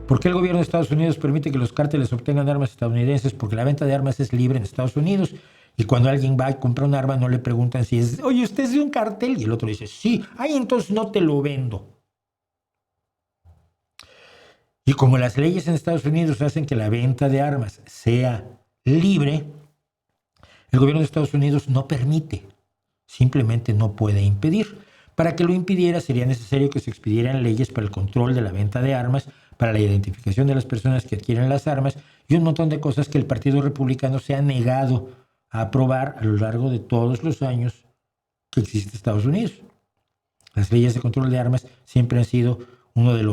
¿Por qué el gobierno de Estados Unidos permite que los cárteles obtengan armas estadounidenses? Porque la venta de armas es libre en Estados Unidos. Y cuando alguien va y compra un arma, no le preguntan si es, oye, ¿usted es de un cartel? Y el otro dice, sí. Ay, entonces no te lo vendo. Y como las leyes en Estados Unidos hacen que la venta de armas sea libre, el gobierno de Estados Unidos no permite, simplemente no puede impedir. Para que lo impidiera sería necesario que se expidieran leyes para el control de la venta de armas, para la identificación de las personas que adquieren las armas y un montón de cosas que el Partido Republicano se ha negado a aprobar a lo largo de todos los años que existe Estados Unidos. Las leyes de control de armas siempre han sido uno de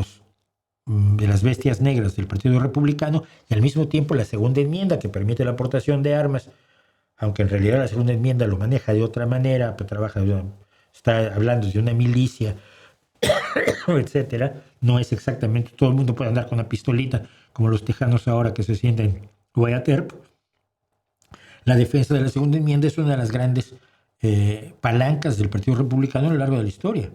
las bestias negras del Partido Republicano y al mismo tiempo la segunda enmienda que permite la aportación de armas, aunque en realidad la segunda enmienda lo maneja de otra manera, pero está hablando de una milicia, etcétera, no es exactamente, todo el mundo puede andar con una pistolita como los tejanos ahora que se sienten Guayaterp. La defensa de la segunda enmienda es una de las grandes palancas del Partido Republicano a lo largo de la historia.